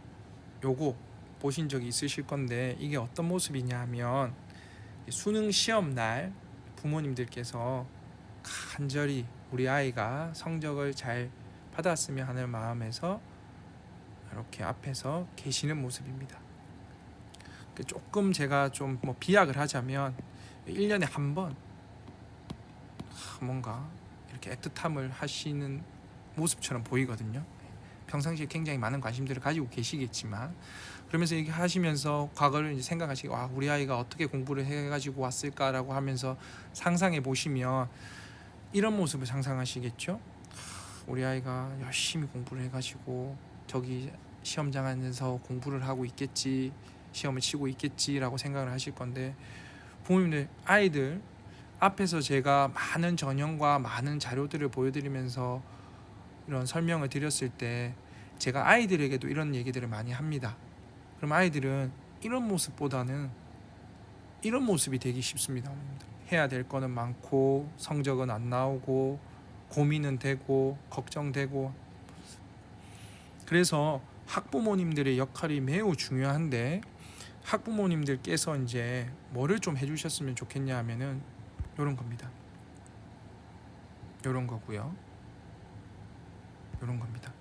요거 보신 적이 있으실 건데, 이게 어떤 모습이냐 하면 수능 시험 날 부모님들께서 간절히 우리 아이가 성적을 잘 받았으면 하는 마음에서 이렇게 앞에서 계시는 모습입니다. 조금 제가 좀 뭐 비약을 하자면 1년에 한 번 뭔가 이렇게 애틋함을 하시는 모습처럼 보이거든요. 평상시에 굉장히 많은 관심들을 가지고 계시겠지만, 그러면서 이렇게 하시면서 과거를 이제 생각하시고, 와, 우리 아이가 어떻게 공부를 해가지고 왔을까라고 하면서 상상해 보시면 이런 모습을 상상하시겠죠. 우리 아이가 열심히 공부를 해가지고 저기 시험장 안에서 공부를 하고 있겠지, 시험을 치고 있겠지라고 생각을 하실 건데, 부모님들 아이들 앞에서 제가 많은 전형과 많은 자료들을 보여드리면서 이런 설명을 드렸을 때 제가 아이들에게도 이런 얘기들을 많이 합니다. 그럼 아이들은 이런 모습보다는 이런 모습이 되기 쉽습니다. 해야 될 거는 많고 성적은 안 나오고 고민은 되고 걱정되고. 그래서 학부모님들의 역할이 매우 중요한데, 학부모님들께서 이제 뭐를 좀 해주셨으면 좋겠냐 하면은 이런 겁니다. 이런 거고요. 이런 겁니다.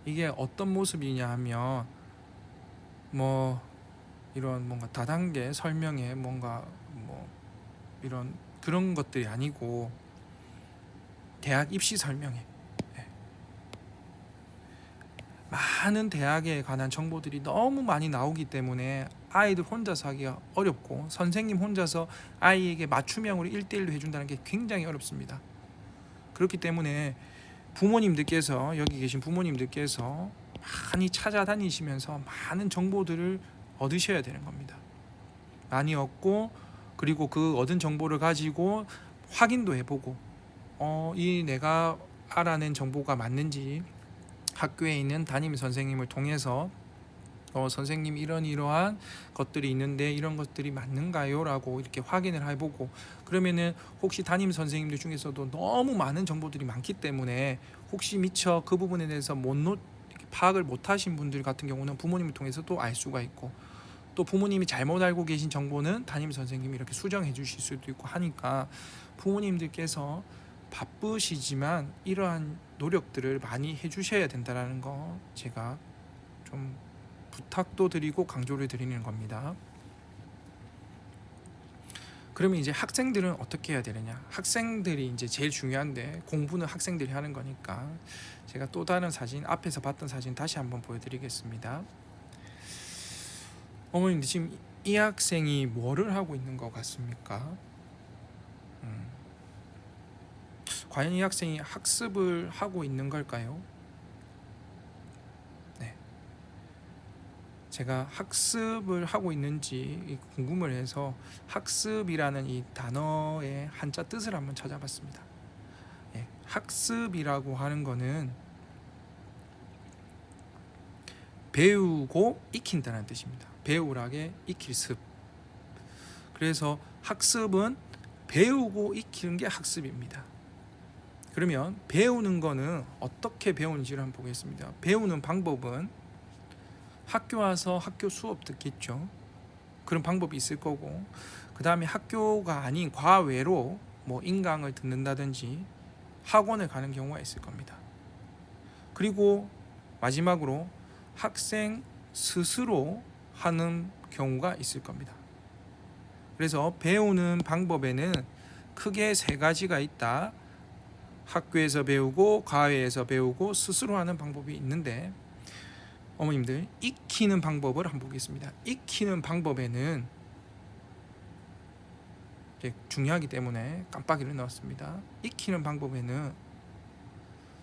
이게 어떤 모습이냐 하면 뭐 이런 뭔가 다단계 설명에 뭔가 뭐 이런 그런 것들이 아니고, 대학 입시 설명회, 많은 대학에 관한 정보들이 너무 많이 나오기 때문에 아이들 혼자서 하기가 어렵고, 선생님 혼자서 아이에게 맞춤형으로 1대1로 해준다는 게 굉장히 어렵습니다. 그렇기 때문에 부모님들께서, 여기 계신 부모님들께서 많이 찾아다니시면서 많은 정보들을 얻으셔야 되는 겁니다. 많이 얻고, 그리고 그 얻은 정보를 가지고 확인도 해보고, 이 내가 알아낸 정보가 맞는지 학교에 있는 담임 선생님을 통해서 선생님 이러한 것들이 있는데 이런 것들이 맞는가요? 라고 이렇게 확인을 해보고, 그러면은 혹시 담임 선생님들 중에서도 너무 많은 정보들이 많기 때문에 혹시 미처 그 부분에 대해서 파악을 못하신 분들 같은 경우는 부모님을 통해서 또 알 수가 있고, 또 부모님이 잘못 알고 계신 정보는 담임 선생님이 이렇게 수정해 주실 수도 있고 하니까, 부모님들께서 바쁘시지만 이러한 노력들을 많이 해주셔야 된다는 거 제가 좀 부탁도 드리고 강조를 드리는 겁니다. 그러면 이제 학생들은 어떻게 해야 되느냐? 학생들이 이제 제일 중요한데, 공부는 학생들이 하는 거니까 제가 또 다른 사진, 앞에서 봤던 사진 다시 한번 보여드리겠습니다. 어머님, 지금 이 학생이 뭐를 하고 있는 것 같습니까? 과연 이 학생이 학습을 하고 있는 걸까요? 네. 제가 학습을 하고 있는지 궁금을 해서 학습이라는 이 단어의 한자 뜻을 한번 찾아봤습니다. 예, 학습이라고 하는 거는 배우고 익힌다는 뜻입니다. 배우라게 익힐 습. 그래서 학습은 배우고 익히는 게 학습입니다. 그러면 배우는 거는 어떻게 배우는지를 한번 보겠습니다. 배우는 방법은 학교 와서 학교 수업 듣겠죠. 그런 방법이 있을 거고, 그 다음에 학교가 아닌 과외로 뭐 인강을 듣는다든지 학원을 가는 경우가 있을 겁니다. 그리고 마지막으로 학생 스스로 하는 경우가 있을 겁니다. 그래서 배우는 방법에는 크게 세 가지가 있다. 학교에서 배우고, 과외에서 배우고, 스스로 하는 방법이 있는데, 어머님들 익히는 방법을 한번 보겠습니다. 익히는 방법에는 중요하기 때문에 깜빡이를 넣었습니다. 익히는 방법에는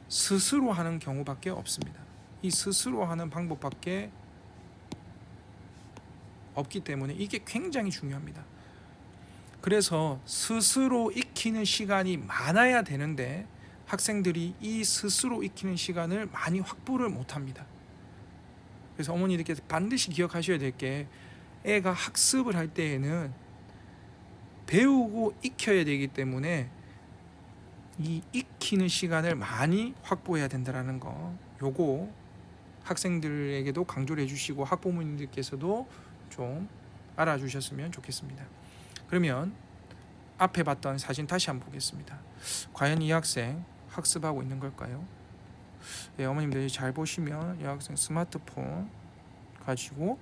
스스로 하는 경우밖에 없습니다. 이 스스로 하는 방법밖에 없기 때문에 이게 굉장히 중요합니다. 그래서 스스로 익히는 시간이 많아야 되는데 학생들이 이 스스로 익히는 시간을 많이 확보를 못합니다. 그래서 어머니들께서 반드시 기억하셔야 될 게 애가 학습을 할 때에는 배우고 익혀야 되기 때문에 이 익히는 시간을 많이 확보해야 된다는 거, 요거 학생들에게도 강조를 해주시고 학부모님들께서도 좀 알아주셨으면 좋겠습니다. 그러면 앞에 봤던 사진 다시 한번 보겠습니다. 과연 이 학생 학습하고 있는 걸까요? 네, 어머님들이 잘 보시면 이 학생 스마트폰 가지고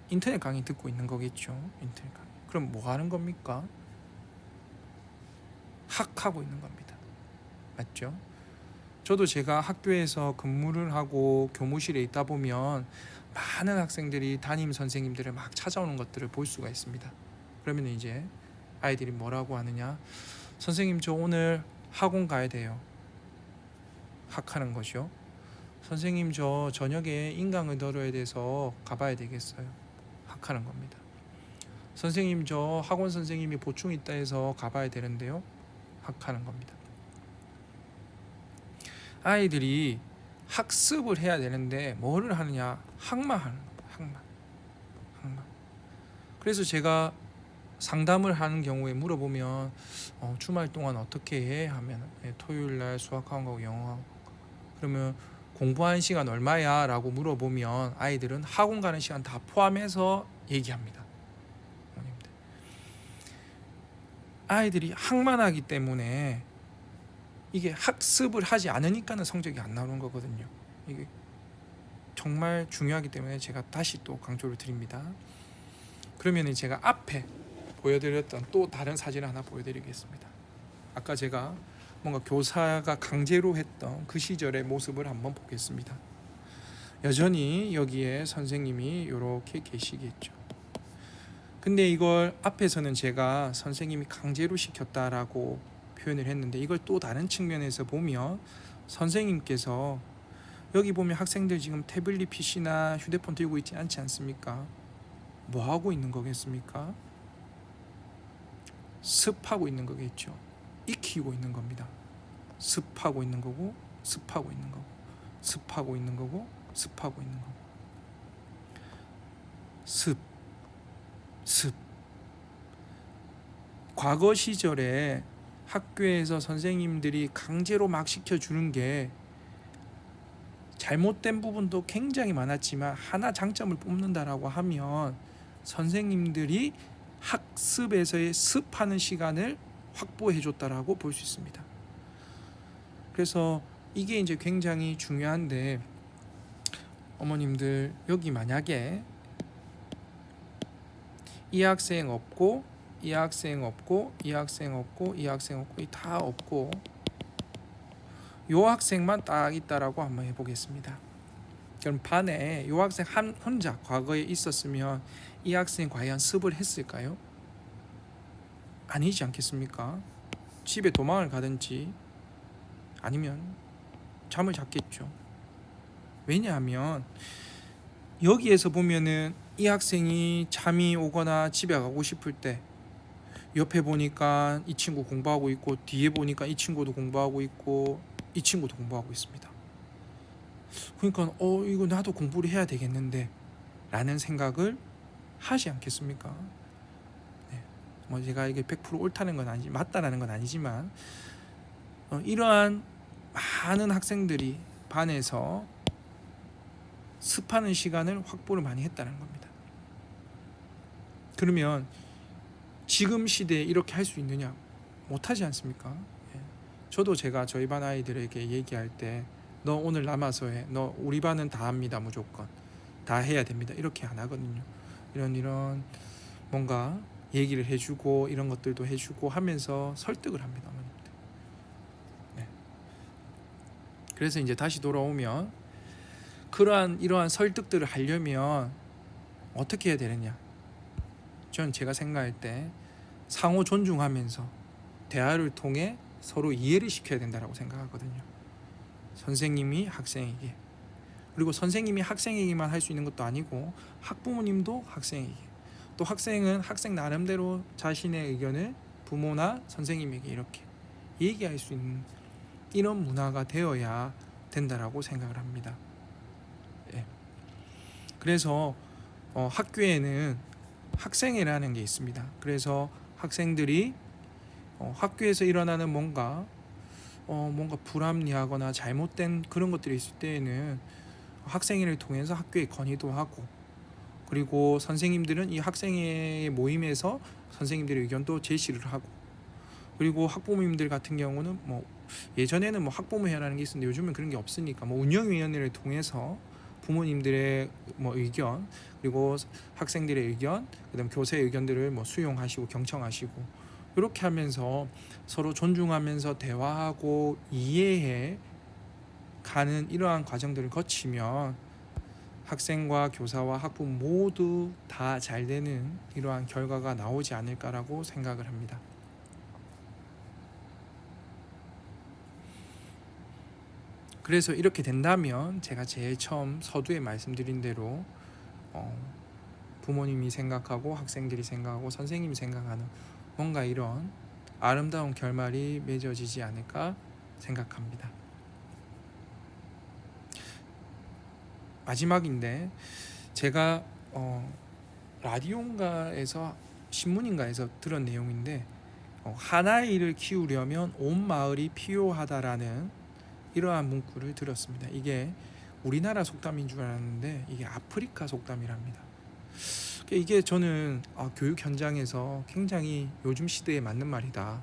인터넷 강의 듣고 있는 거겠죠. 인터넷 강의. 그럼 뭐 하는 겁니까? 학하고 있는 겁니다. 맞죠? 저도 제가 학교에서 근무를 하고 교무실에 있다 보면 많은 학생들이 담임 선생님들을 막 찾아오는 것들을 볼 수가 있습니다. 그러면 이제 아이들이 뭐라고 하느냐? 선생님, 저 오늘 학원 가야 돼요. 학하는 거죠. 선생님, 저 저녁에 인강의대로에 대해서 가봐야 되겠어요. 학하는 겁니다. 선생님, 저 학원 선생님이 보충 있다 해서 가봐야 되는데요. 학하는 겁니다. 아이들이 학습을 해야 되는데 뭐를 하느냐? 학마하는 겁니다. 학마. 그래서 제가 상담을 하는 경우에 물어보면 주말 동안 어떻게 해? 하면 토요일날 수학학원하고 영어하고. 그러면 공부하는 시간 얼마야? 라고 물어보면 아이들은 학원 가는 시간 다 포함해서 얘기합니다. 아이들이 학만하기 때문에 이게 학습을 하지 않으니까는 성적이 안 나오는 거거든요. 이게 정말 중요하기 때문에 제가 다시 또 강조를 드립니다. 그러면 제가 앞에 보여드렸던 또 다른 사진을 하나 보여드리겠습니다. 아까 제가 뭔가 교사가 강제로 했던 그 시절의 모습을 한번 보겠습니다. 여전히 여기에 선생님이 이렇게 계시겠죠. 근데 이걸 앞에서는 제가 선생님이 강제로 시켰다라고 표현을 했는데 이걸 또 다른 측면에서 보면 선생님께서 여기 보면 학생들 지금 태블릿 PC나 휴대폰 들고 있지 않지 않습니까? 뭐 하고 있는 거겠습니까? 습하고 있는 거겠죠. 익히고 있는 겁니다. 습하고 있는 거고, 습하고 있는 거고, 습하고 있는 거고, 습하고 있는 거고. 습. 과거 시절에 학교에서 선생님들이 강제로 막 시켜주는 게 잘못된 부분도 굉장히 많았지만 하나 장점을 뽑는다라고 하면 선생님들이 학습에서의 습하는 시간을 확보해 줬다라고 볼 수 있습니다. 그래서 이게 이제 굉장히 중요한데 어머님들 여기 만약에 이 학생 없고 이 학생 없고 이 학생 없고 이 학생 없고 다 없고 요 학생만 딱 있다라고 한번 해보겠습니다. 그럼 반에 요 학생 혼자 과거에 있었으면 이 학생 과연 습을 했을까요? 아니지 않겠습니까? 집에 도망을 가든지 아니면 잠을 잤겠죠. 왜냐하면 여기에서 보면은 이 학생이 잠이 오거나 집에 가고 싶을 때 옆에 보니까 이 친구 공부하고 있고 뒤에 보니까 이 친구도 공부하고 있고 이 친구도 공부하고 있습니다. 그러니까 이거 나도 공부를 해야 되겠는데 라는 생각을 하지 않겠습니까? 네. 뭐 제가 이게 100% 옳다는 건 아니지 맞다라는 건 아니지만 이러한 많은 학생들이 반에서 습하는 시간을 확보를 많이 했다는 겁니다. 그러면 지금 시대에 이렇게 할 수 있느냐? 못하지 않습니까? 저도 제가 저희 반 아이들에게 얘기할 때 너 오늘 남아서 해. 너 우리 반은 다 합니다. 무조건. 다 해야 됩니다. 이렇게 안 하거든요. 이런 뭔가 얘기를 해주고 이런 것들도 해주고 하면서 설득을 합니다. 네. 그래서 이제 다시 돌아오면 이러한 설득들을 하려면 어떻게 해야 되느냐? 전 제가 생각할 때 상호 존중하면서 대화를 통해 서로 이해를 시켜야 된다고 생각하거든요. 선생님이 학생에게 그리고 선생님이 학생에게만 할 수 있는 것도 아니고 학부모님도 학생에게, 또 학생은 학생 나름대로 자신의 의견을 부모나 선생님에게 이렇게 얘기할 수 있는 이런 문화가 되어야 된다라고 생각을 합니다. 예. 그래서 학교에는 학생회라는 게 있습니다. 그래서 학생들이 학교에서 일어나는 뭔가 불합리하거나 잘못된 그런 것들이 있을 때에는 학생회를 통해서 학교에 건의도 하고, 그리고 선생님들은 이 학생회 모임에서 선생님들의 의견도 제시를 하고, 그리고 학부모님들 같은 경우는 예전에는 학부모회라는 게 있었는데 요즘은 그런 게 없으니까 운영위원회를 통해서 부모님들의 의견, 그리고 학생들의 의견, 그다음 교사의 의견들을 수용하시고 경청하시고, 이렇게 하면서 서로 존중하면서 대화하고 이해해 가는 이러한 과정들을 거치면 학생과 교사와 학부모 모두 다 잘 되는 이러한 결과가 나오지 않을까라고 생각을 합니다. 그래서 이렇게 된다면 제가 제일 처음 서두에 말씀드린 대로 부모님이 생각하고 학생들이 생각하고 선생님이 생각하는 뭔가 이런 아름다운 결말이 맺어지지 않을까 생각합니다. 마지막인데, 제가 라디오인가에서 신문인가에서 들은 내용인데, 하나이를 키우려면 온 마을이 필요하다라는 이러한 문구를 들었습니다. 이게 우리나라 속담인 줄 알았는데 이게 아프리카 속담이랍니다. 이게 저는 교육 현장에서 굉장히 요즘 시대에 맞는 말이다.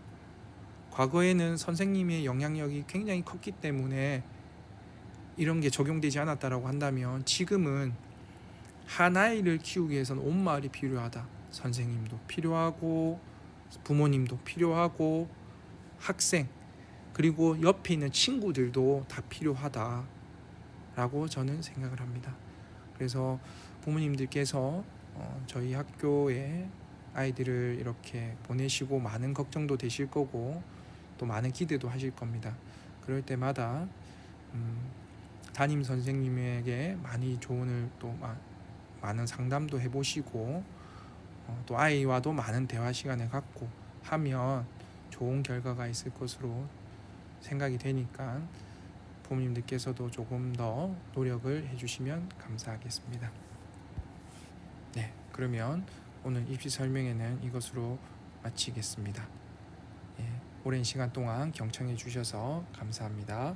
과거에는 선생님의 영향력이 굉장히 컸기 때문에 이런 게 적용되지 않았다라고 한다면, 지금은 한 아이를 키우기 위해서는 온 마을이 필요하다. 선생님도 필요하고 부모님도 필요하고 학생, 그리고 옆에 있는 친구들도 다 필요하다라고 저는 생각을 합니다. 그래서 부모님들께서 저희 학교에 아이들을 이렇게 보내시고 많은 걱정도 되실 거고 또 많은 기대도 하실 겁니다. 그럴 때마다 담임 선생님에게 많이 조언을 또 많은 상담도 해보시고 또 아이와도 많은 대화 시간을 갖고 하면 좋은 결과가 있을 것으로 생각이 되니까 부모님들께서도 조금 더 노력을 해주시면 감사하겠습니다. 네, 그러면 오늘 입시 설명회는 이것으로 마치겠습니다. 오랜 시간 동안 경청해 주셔서 감사합니다.